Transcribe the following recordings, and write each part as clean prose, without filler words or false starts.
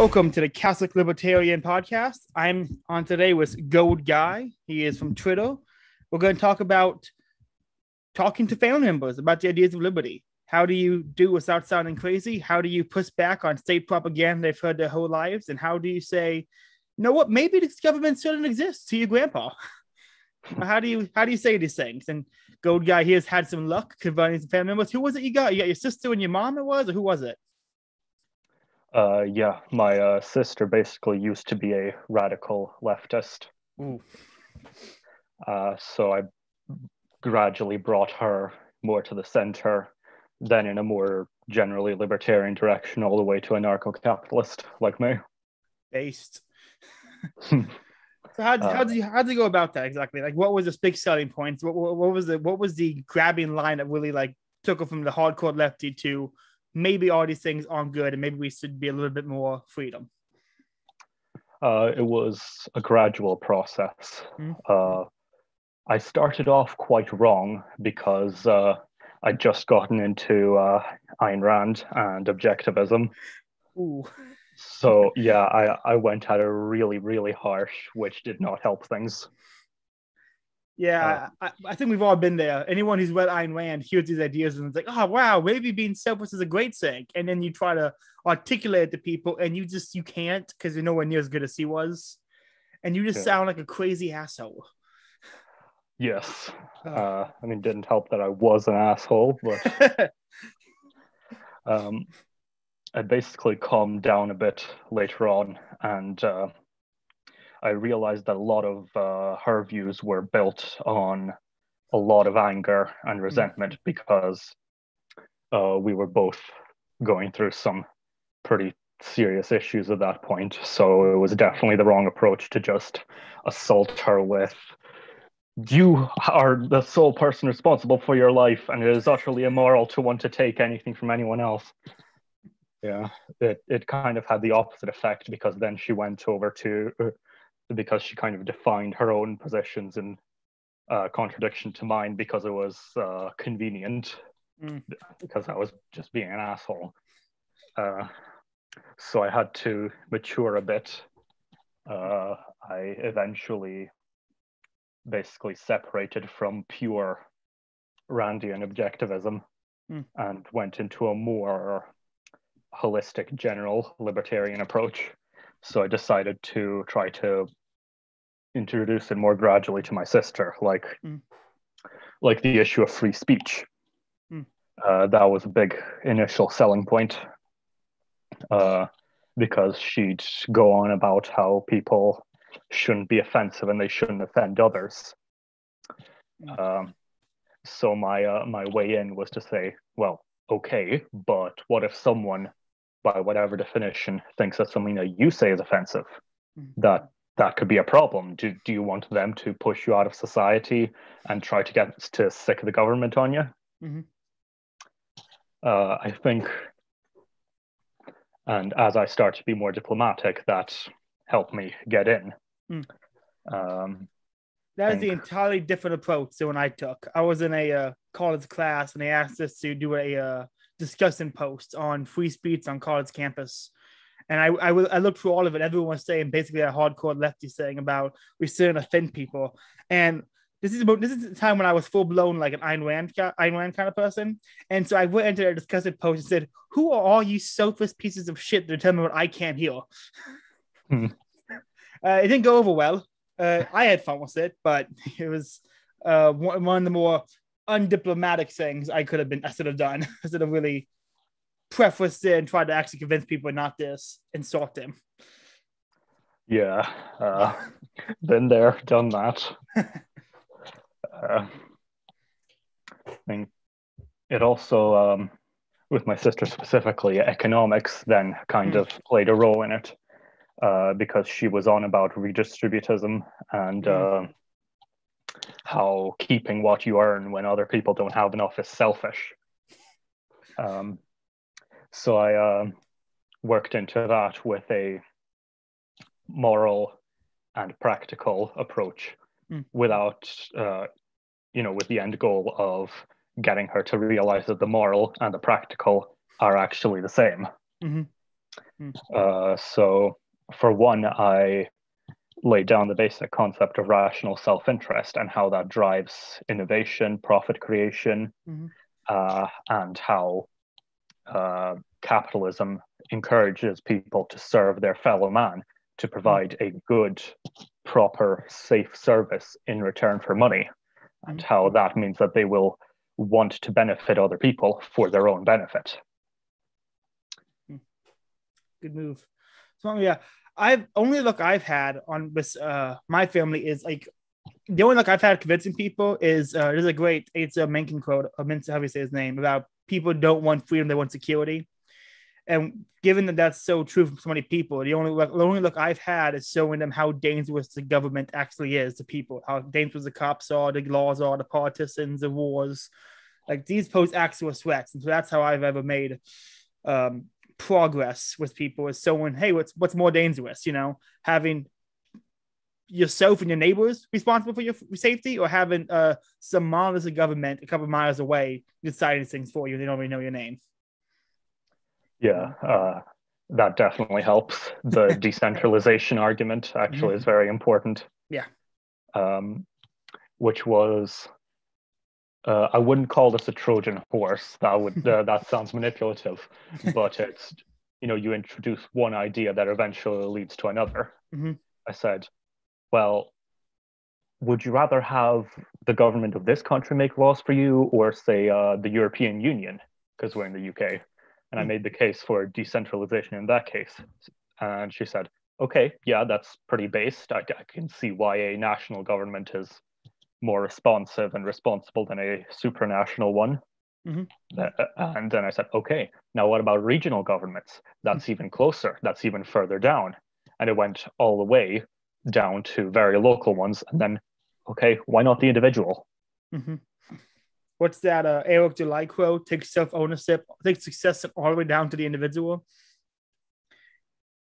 Welcome to the Catholic Libertarian Podcast. I'm on today with Gold Guy. He is from Twitter. We're going to talk about talking to family members about the ideas of liberty. How do you do without sounding crazy? How do you push back on state propaganda they've heard their whole lives? And how do you say, you know what, maybe this government shouldn't exist to your grandpa? How do you say these things? And Gold Guy here has had some luck converting some family members. Who was it you got? You got your sister and your mom, it was? Or who was it? Yeah, my sister basically used to be a radical leftist. Ooh. So I gradually brought her more to the center, then in a more generally libertarian direction, all the way to a anarcho-capitalist like me. Based. So how did you go about that exactly? Like, what was the big selling points? What was the grabbing line that really like took her from the hardcore lefty to maybe all these things aren't good and maybe we should be a little bit more freedom? It was a gradual process. Mm-hmm. I started off quite wrong because I'd just gotten into Ayn Rand and objectivism. Ooh. So yeah, I went at it really, really harsh, which did not help things. Yeah, I think we've all been there. Anyone who's read Ayn Rand hears these ideas and it's like, oh, wow, maybe being selfless is a great thing. And then you try to articulate it to people and you can't because you're nowhere near as good as he was. And you just sound like a crazy asshole. Yes. I mean, didn't help that I was an asshole, but I basically calmed down a bit later on and I realized that a lot of her views were built on a lot of anger and resentment because we were both going through some pretty serious issues at that point. So it was definitely the wrong approach to just assault her with, you are the sole person responsible for your life and it is utterly immoral to want to take anything from anyone else. Yeah, it kind of had the opposite effect because then she went over to... because she kind of defined her own positions in contradiction to mine because it was convenient, because I was just being an asshole. So I had to mature a bit. I eventually basically separated from pure Randian objectivism and went into a more holistic, general libertarian approach. So I decided to try to introduce it more gradually to my sister, like the issue of free speech. That was a big initial selling point because she'd go on about how people shouldn't be offensive and they shouldn't offend others. So my way in was to say, well, okay, but what if someone, by whatever definition, thinks that something that you say is offensive? That could be a problem. Do you want them to push you out of society and try to get to sick the government on you? I think, and as I start to be more diplomatic, that helped me get in. That is the entirely different approach than one I took. I was in a college class and they asked us to do a discussion post on free speech on college campus. And I looked through all of it. Everyone was saying basically a hardcore lefty saying about we shouldn't offend people. And this is the time when I was full blown like an Ayn Rand kind of person. And so I went into a discussion post and said, "Who are all you selfish pieces of shit that determine what I can't hear?" It didn't go over well. I had fun with it, but it was one of the more undiplomatic things I should have done. Instead of really prefaced it and tried to actually convince people not this and stalk them. Yeah, been there, done that. I mean, it also, with my sister specifically, economics then kind of played a role in it because she was on about redistributism and how keeping what you earn when other people don't have enough is selfish. So I worked into that with a moral and practical approach without, with the end goal of getting her to realize that the moral and the practical are actually the same. So for one, I laid down the basic concept of rational self-interest and how that drives innovation, profit creation, and how capitalism encourages people to serve their fellow man, to provide a good, proper, safe service in return for money, and how that means that they will want to benefit other people for their own benefit. Good move. So yeah, I've had on this my family is like, the only look I've had convincing people is there's a great, it's a Mencken quote, how do you say his name, about people don't want freedom, they want security. And given that that's so true for so many people, the only look I've had is showing them how dangerous the government actually is to people, how dangerous the cops are, the laws are, the partisans, the wars. Like, these pose actual threats. And so that's how I've ever made progress with people, is showing, hey, what's more dangerous, having yourself and your neighbors responsible for your safety, or having some monolithic government a couple of miles away deciding things for you. They don't really know your name. Yeah, that definitely helps. The decentralization argument actually is very important. Yeah. Which was, I wouldn't call this a Trojan horse. That sounds manipulative, but it's, you introduce one idea that eventually leads to another. I said, well, would you rather have the government of this country make laws for you, or say the European Union, because we're in the UK? And I made the case for decentralization in that case. And she said, okay, yeah, that's pretty based. I can see why a national government is more responsive and responsible than a supranational one. And then I said, okay, now what about regional governments? That's even closer. That's even further down. And it went all the way down to very local ones. And then, okay, why not the individual? What's that Eric July quote? Take self-ownership, take success all the way down to the individual.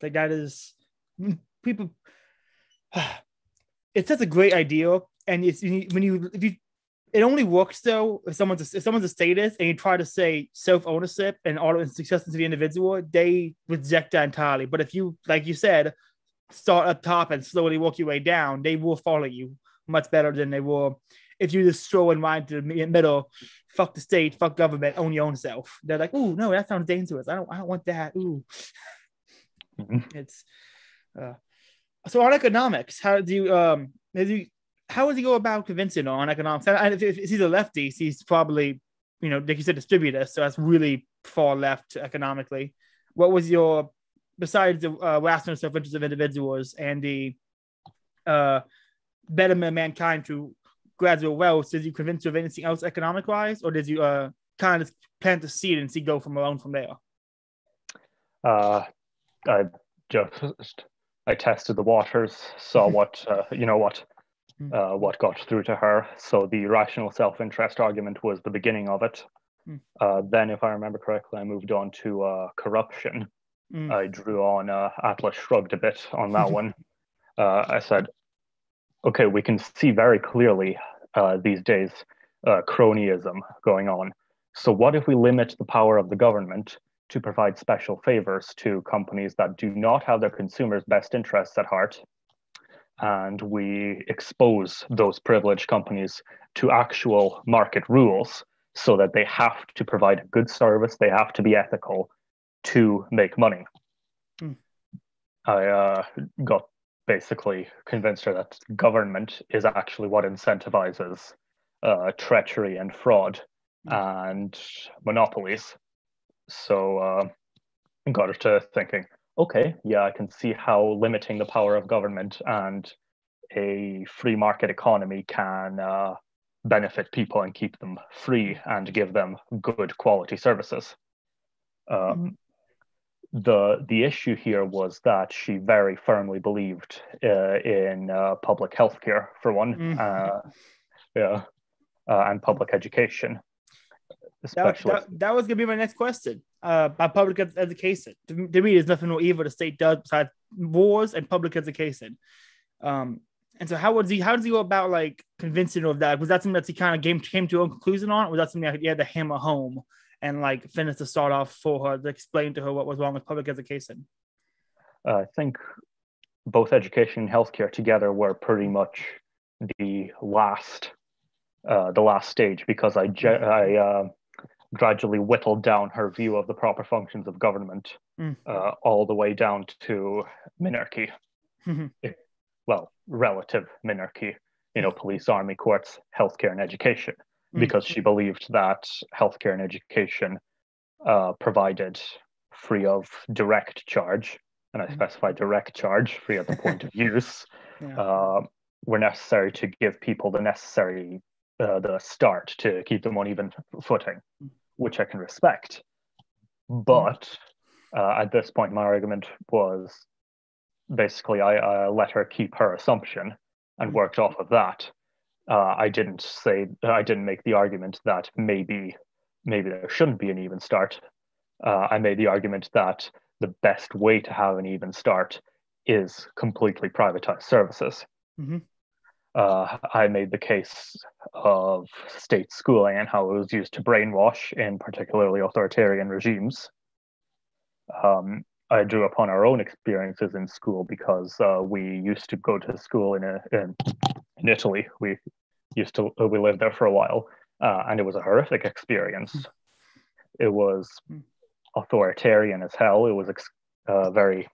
Like, that is, people, it's such a great idea. And it's, it only works though if someone's a status and you try to say self-ownership and all of success to the individual, they reject that entirely. But if you, like you said, start up top and slowly work your way down, they will follow you much better than they will if you just throw in line to the middle, fuck the state, fuck government, own your own self. They're like, ooh, no, that sounds dangerous. I don't want that. Ooh. It's so on economics, how would you go about convincing on economics? And if he's a lefty, he's probably, like you said, distributor, so that's really far left economically. What was your, besides the rational self-interest of individuals and the betterment of mankind through gradual wealth, did you convince you of anything else economic-wise, or did you kind of plant the seed and see go from around from there? I tested the waters, saw what got through to her. So the rational self-interest argument was the beginning of it. Then, if I remember correctly, I moved on to corruption. I drew on Atlas Shrugged a bit on that one. I said, okay, we can see very clearly these days cronyism going on. So what if we limit the power of the government to provide special favors to companies that do not have their consumers' best interests at heart, and we expose those privileged companies to actual market rules so that they have to provide a good service, they have to be ethical to make money? I got basically convinced her that government is actually what incentivizes treachery and fraud and monopolies. So got her to thinking, okay, yeah, I can see how limiting the power of government and a free market economy can benefit people and keep them free and give them good quality services. The issue here was that she very firmly believed in public healthcare, for one, and public education. Especially that was going to be my next question. About public education. To me, there's nothing more evil the state does besides wars and public education. And so how did he go about like convincing her of that? Was that something that he kind of came to a conclusion on, or was that something that you had to hammer home and like finish to start off for her to explain to her what was wrong with public education? I think both education and healthcare together were pretty much the last stage, because I gradually whittled down her view of the proper functions of government all the way down to minarchy. Well, relative minarchy, police, army, courts, healthcare, and education, because she believed that healthcare and education provided free of direct charge, and I specify direct charge, free at the point of use, were necessary to give people the necessary the start to keep them on even footing, which I can respect. But at this point, my argument was basically I let her keep her assumption and worked off of that. I didn't make the argument that maybe there shouldn't be an even start. I made the argument that the best way to have an even start is completely privatized services. I made the case of state schooling and how it was used to brainwash in particularly authoritarian regimes. I drew upon our own experiences in school, because we used to go to school in Italy. We lived there for a while, and it was a horrific experience. It was authoritarian as hell. It was very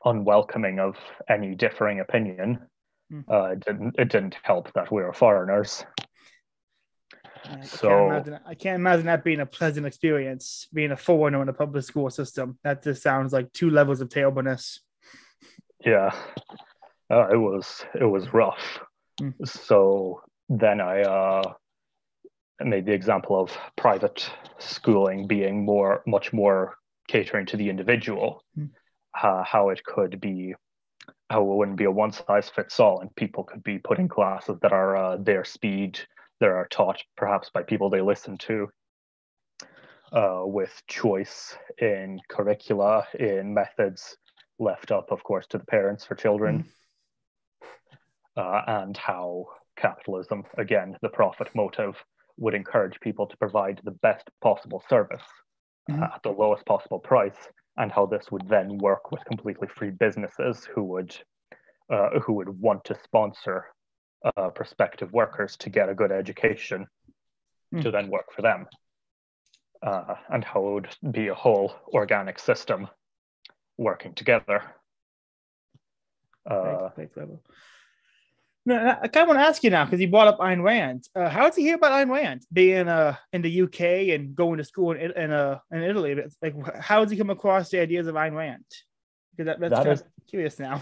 unwelcoming of any differing opinion. It didn't help that we were foreigners. I can't imagine that being a pleasant experience, being a foreigner in a public school system. That just sounds like 2 levels of terribleness. Yeah, it was rough. So then I made the example of private schooling being much more catering to the individual. How it wouldn't be a one-size-fits-all, and people could be put in classes that are their speed, that are taught perhaps by people they listen to, with choice in curricula, in methods, left up, of course, to the parents for children. And how capitalism, again, the profit motive, would encourage people to provide the best possible service at the lowest possible price, and how this would then work with completely free businesses who would want to sponsor prospective workers to get a good education to then work for them, and how it would be a whole organic system working together. No, I kind of want to ask you now, because you brought up Ayn Rand. How did you hear about Ayn Rand being in the UK and going to school in Italy? Like, how did you come across the ideas of Ayn Rand? Because that's kind of curious now.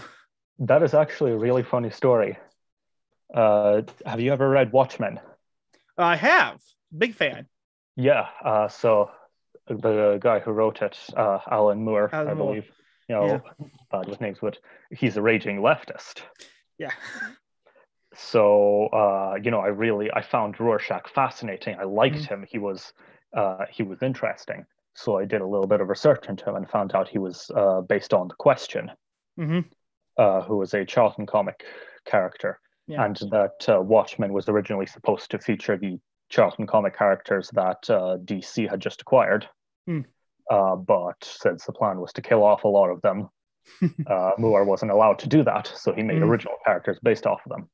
That is actually a really funny story. Have you ever read Watchmen? I have. Big fan. Yeah. So the guy who wrote it, Alan Moore, I believe. Bad with names, but he's a raging leftist. Yeah. So I found Rorschach fascinating. I liked him. He was interesting. So I did a little bit of research into him and found out he was based on The Question, who was a Charlton comic character, and that Watchmen was originally supposed to feature the Charlton comic characters that DC had just acquired. But since the plan was to kill off a lot of them, Moore wasn't allowed to do that, so he made original characters based off of them.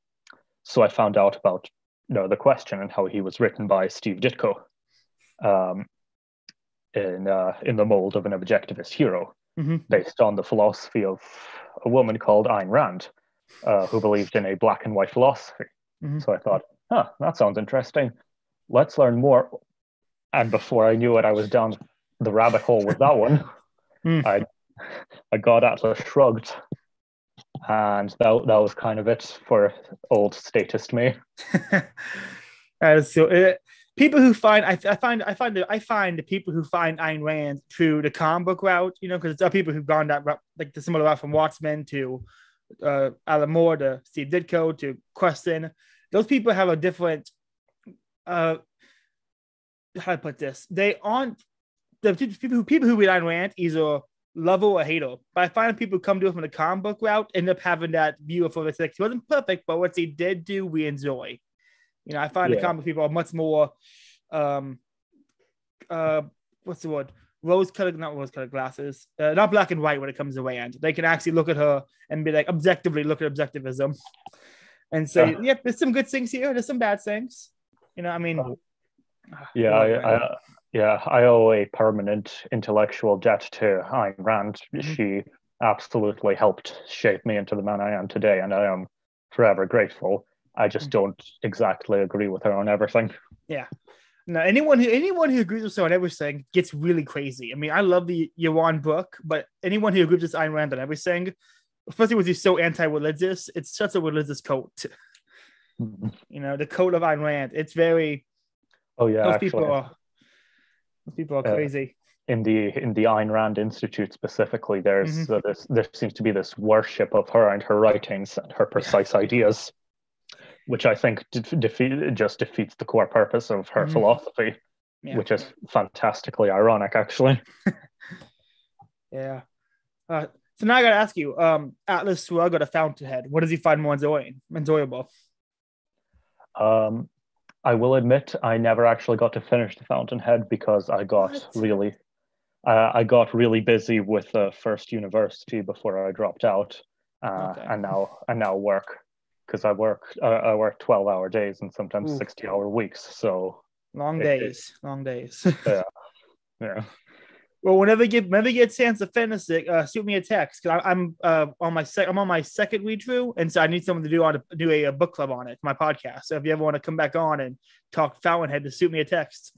So I found out about The Question and how he was written by Steve Ditko, in the mold of an objectivist hero, based on the philosophy of a woman called Ayn Rand, who believed in a black and white philosophy. So I thought, that sounds interesting. Let's learn more. And before I knew it, I was down the rabbit hole with that one. I got Atlas Shrugged, and that was kind of it for old statist me. So people who find I find the people who find Ayn Rand through the comic book route, because there are people who've gone that route, like the similar route from Watchmen to Alan Moore to Steve Ditko to Question. Those people have a different how to put this. They aren't the people who read Ayn Rand either love or hate her. But I find people who come to it from the comic book route end up having that view of it. Like, he wasn't perfect, but what he did do, we enjoy. I find the comic people are much more what's the word? not rose-colored glasses, not black and white when it comes to Rand. They can actually look at her and be like, objectively look at objectivism and say, yep, there's some good things here, there's some bad things. You know, I mean, I owe a permanent intellectual debt to Ayn Rand. Mm-hmm. She absolutely helped shape me into the man I am today, and I am forever grateful. I just don't exactly agree with her on everything. Yeah. No, anyone who agrees with her on everything gets really crazy. I mean, I love the Yuan book, but anyone who agrees with Ayn Rand on everything, especially with you so anti-religious, it's such a religious cult. Mm-hmm. You know, the cult of Ayn Rand. It's very. Oh yeah, those people are crazy. In the Ayn Rand Institute specifically, there seems to be this worship of her and her writings and her precise ideas, which I think just defeats the core purpose of her philosophy, which is fantastically ironic, actually. Yeah. So now I got to ask you, Atlas Shrugged at a Fountainhead, what does he find more enjoyable? I will admit I never actually got to finish The Fountainhead because I got really busy with the first university before I dropped out, and now work, because I work 12-hour days and sometimes 60-hour weeks. So long days. Yeah. Well, whenever you get a chance to finish it, shoot me a text, because I'm on my second read through, and so I need someone to do a book club on it for my podcast. So if you ever want to come back on and talk Fountainhead, just shoot me a text.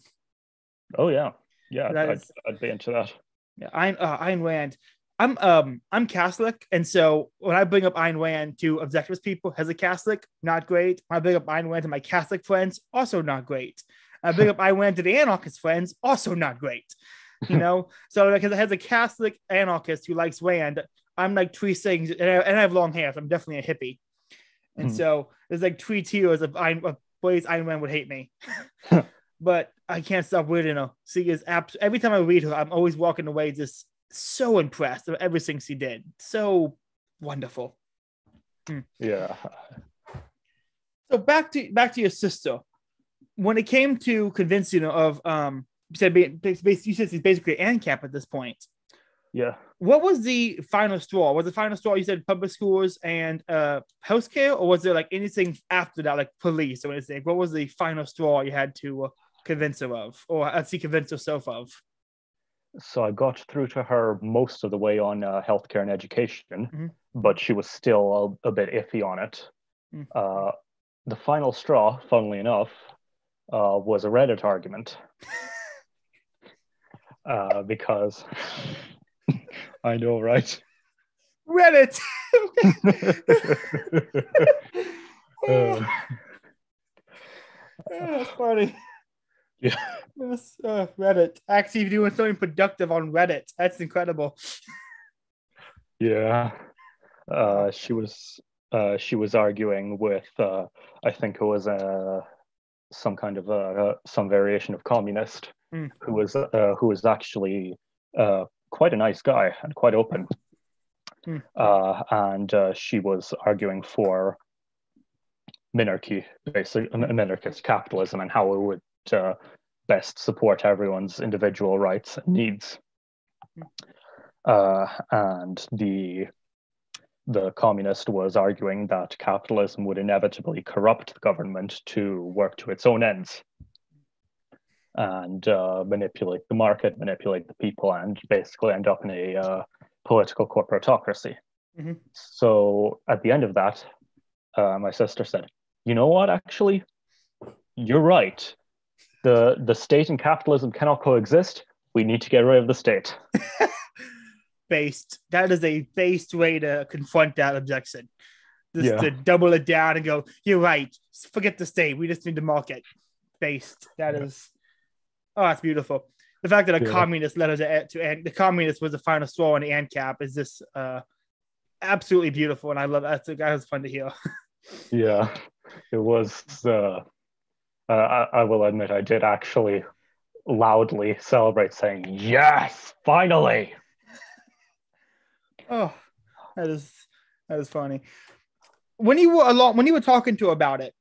Oh yeah, I'd be into that. Yeah, Ayn Rand. I'm Catholic, and so when I bring up Ayn Rand to objectivist people as a Catholic, not great. When I bring up Ayn Rand to my Catholic friends, also not great. I bring up Ayn Rand to the anarchist friends, also not great. You know, so like as a Catholic anarchist who likes Rand, I'm like three things, and I have long hair, so I'm definitely a hippie. And so there's like 3 tiers of ways Ayn Rand would hate me. But I can't stop reading her. She is every time I read her, I'm always walking away just so impressed with everything she did. So wonderful. Yeah. So back to your sister. When it came to convincing her of you said she's basically ANCAP at this point. Yeah. What was the final straw? Was the final straw you said public schools and healthcare, or was there like anything after that, like police or anything? What was the final straw you had to convince her of, or actually convince herself of? So I got through to her most of the way on healthcare and education, but she was still a bit iffy on it. The final straw, funnily enough, was a Reddit argument. Because I know, right? Reddit. That's funny. Yeah. Reddit. Actually doing something productive on Reddit. That's incredible. Yeah. She was arguing with I think it was some kind of some variation of communist who was actually quite a nice guy and quite open. And she was arguing for minarchy, basically minarchist capitalism, and how it would best support everyone's individual rights and needs. And the communist was arguing that capitalism would inevitably corrupt the government to work to its own ends and manipulate the market, manipulate the people, and basically end up in a political corporatocracy. So at the end of that, my sister said, you know what, actually, you're right. The state and capitalism cannot coexist. We need to get rid of the state. Based. That is a based way to confront that objection. Just to double it down and go, you're right. Forget the state. We just need the market. Based. That is. Oh, that's beautiful. The fact that a communist led us to the communist was the final straw on the ANCAP is just absolutely beautiful, and I love that. That was fun to hear. Yeah, it was. I will admit, I did actually loudly celebrate, saying, "Yes, finally!" Oh, that is funny. When you were talking to her about it,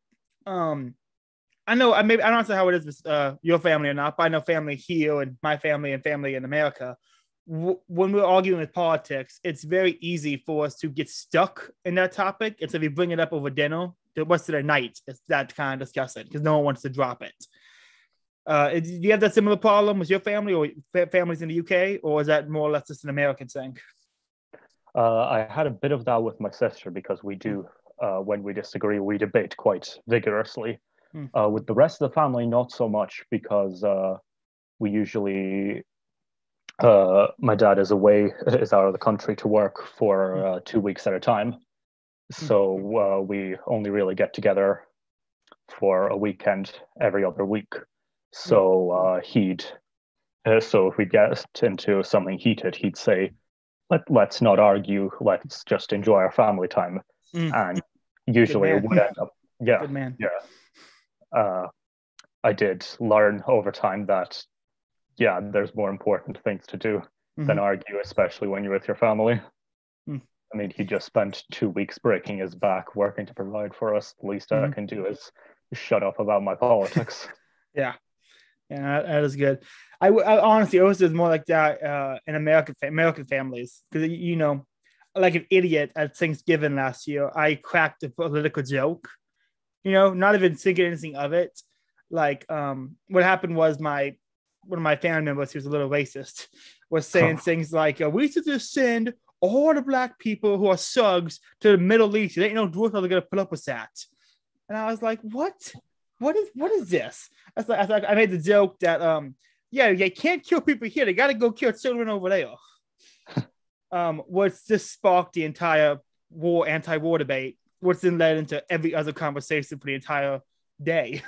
I know. I don't know how it is with your family or not, but I know family here and my family and family in America. When we're arguing with politics, it's very easy for us to get stuck in that topic. And so if you bring it up over dinner, the rest of the night, it's that kind of discussing because no one wants to drop it. Do you have that similar problem with your family or families in the UK, or is that more or less just an American thing? I had a bit of that with my sister because we do, when we disagree, we debate quite vigorously. With the rest of the family, not so much because we usually, my dad is out of the country to work for 2 weeks at a time. So we only really get together for a weekend every other week. So so if we get into something heated, he'd say, let's not argue, let's just enjoy our family time. And usually it would end up, Good man. I did learn over time that, there's more important things to do than argue, especially when you're with your family. I mean, he just spent 2 weeks breaking his back working to provide for us. The least I can do is shut up about my politics. Yeah, that is good. I honestly, it was just more like that in American families because like an idiot at Thanksgiving last year, I cracked a political joke. Not even thinking anything of it. Like, what happened was one of my family members, who was a little racist, was saying things like, "We should just send all the black people who are thugs to the Middle East. There ain't no Jews are gonna put up with that." And I was like, "What? What is this?" I made the joke that you can't kill people here. They got to go kill children over there. Which just sparked the entire anti-war debate, which then led into every other conversation for the entire day.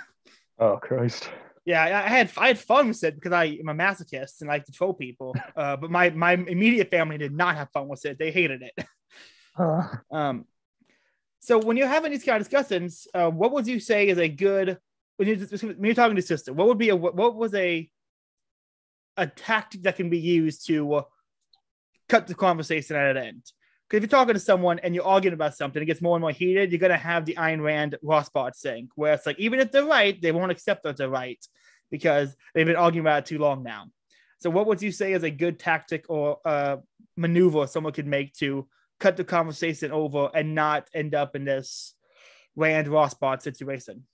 Oh Christ! Yeah, I had fun with it because I'm a masochist and I like to troll people. But my immediate family did not have fun with it. They hated it. So when you're having these kind of discussions, what would you say is a good when you're talking to sister? What was a tactic that can be used to cut the conversation at an end? Because if you're talking to someone and you're arguing about something, it gets more and more heated. You're gonna have the Ayn Rand Rothbard thing, where it's like even if they're right, they won't accept that they're right because they've been arguing about it too long now. So what would you say is a good tactic or maneuver someone could make to cut the conversation over and not end up in this Rand Rothbard situation?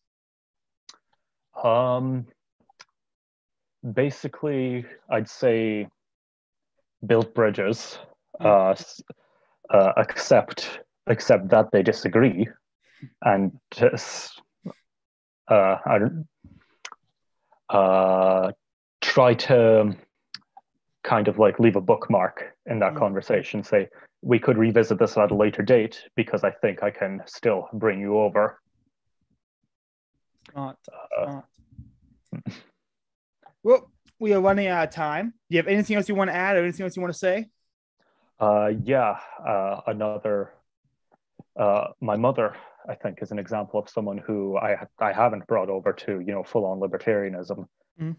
Basically, I'd say build bridges. Accept that they disagree, and try to kind of like leave a bookmark in that conversation. Say, we could revisit this at a later date because I think I can still bring you over. Smart. Well, we are running out of time. Do you have anything else you want to add or anything else you want to say? My mother, I think, is an example of someone who I haven't brought over to, full-on libertarianism,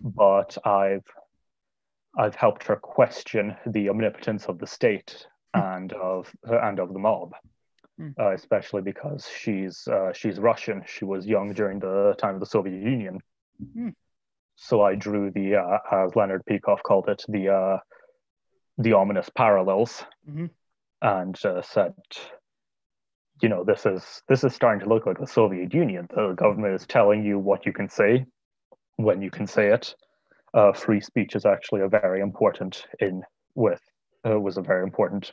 but I've helped her question the omnipotence of the state and of the mob, especially because she's Russian. She was young during the time of the Soviet Union. So I drew the, as Leonard Peikoff called it, the ominous parallels, and said, this is starting to look like the Soviet Union. The government is telling you what you can say, when you can say it. Free speech is actually was a very important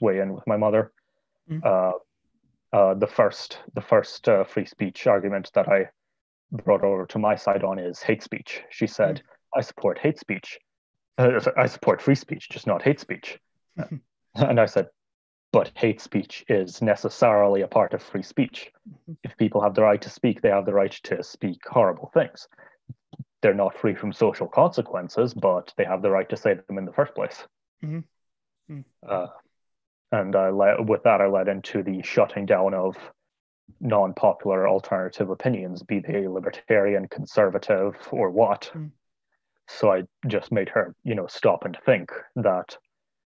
way in with my mother. The first free speech argument that I brought over to my side on is hate speech. She said, I support hate speech. I support free speech, just not hate speech. And I said, but hate speech is necessarily a part of free speech. If people have the right to speak, they have the right to speak horrible things. They're not free from social consequences, but they have the right to say them in the first place. And I led into the shutting down of non-popular alternative opinions, be they libertarian, conservative, or what. So I just made her, stop and think that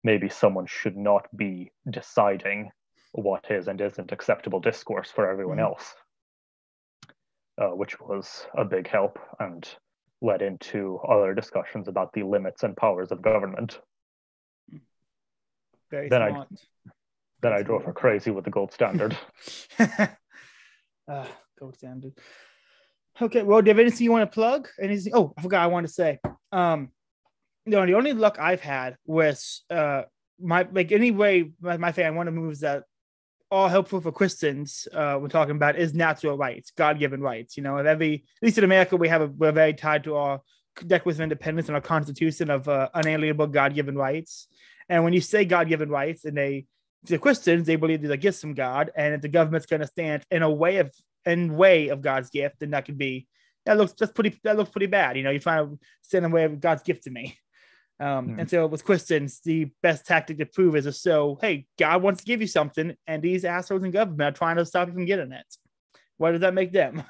maybe someone should not be deciding what is and isn't acceptable discourse for everyone else. which was a big help and led into other discussions about the limits and powers of government. Very then smart. I drove her crazy with the gold standard. Gold standard. Okay, well, do you have anything you want to plug? Anything? Oh, I forgot I wanted to say. The only luck I've had was my family, one of the moves that all helpful for Christians we're talking about is natural rights, God-given rights. At least in America, we're very tied to our Declaration of Independence and our Constitution of unalienable God-given rights. And when you say God-given rights, and the Christians, they believe there's a gift from God, and if the government's going to stand in way of God's gift, then that looks pretty bad. You're trying to stand in the way of God's gift to me. And so with Christians, the best tactic to prove is to show, hey, God wants to give you something, and these assholes in government are trying to stop you from getting it. Why does that make them?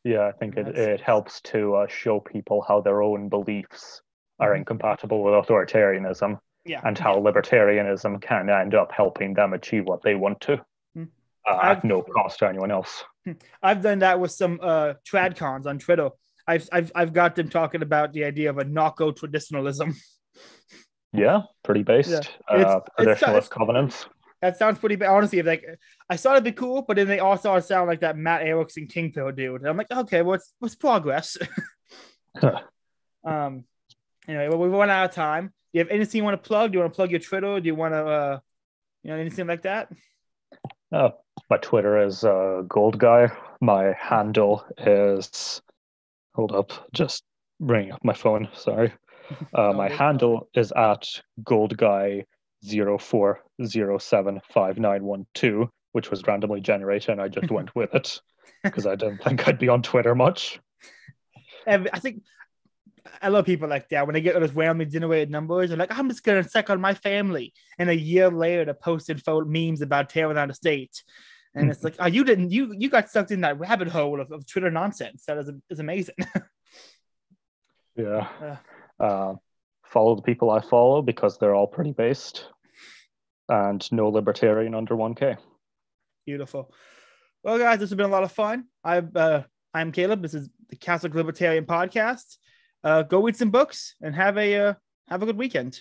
Yeah, I think it helps to show people how their own beliefs are incompatible with authoritarianism, and how libertarianism can end up helping them achieve what they want to at no cost to anyone else. I've done that with some tradcons on Twitter. I've got them talking about the idea of a narco-traditionalism. Yeah, pretty based. Traditionalist covenants. That sounds pretty bad. Honestly, I thought it'd be cool, but then they all started to sound like that Matt Erickson Kingpill dude. And I'm like, okay, what's progress? Anyway, well, we've run out of time. Do you have anything you want to plug? Do you want to plug your Twitter? Do you want to, anything like that? My Twitter is Gold Guy. My handle is, hold up, just bringing up my phone. Sorry. My handle is at goldguy04075912, which was randomly generated, and I just went with it because I didn't think I'd be on Twitter much. And I love people like that when they get those randomly generated numbers. They're like, I'm just gonna check on my family, and a year later, they're posting memes about tearing down the state, and it's like, oh, you got sucked in that rabbit hole of Twitter nonsense. That is amazing. Yeah. Follow the people I follow because they're all pretty based, and no libertarian under 1K. Beautiful. Well, guys, this has been a lot of fun. I'm Caleb. This is the Catholic Libertarian Podcast. Go read some books and have a good weekend.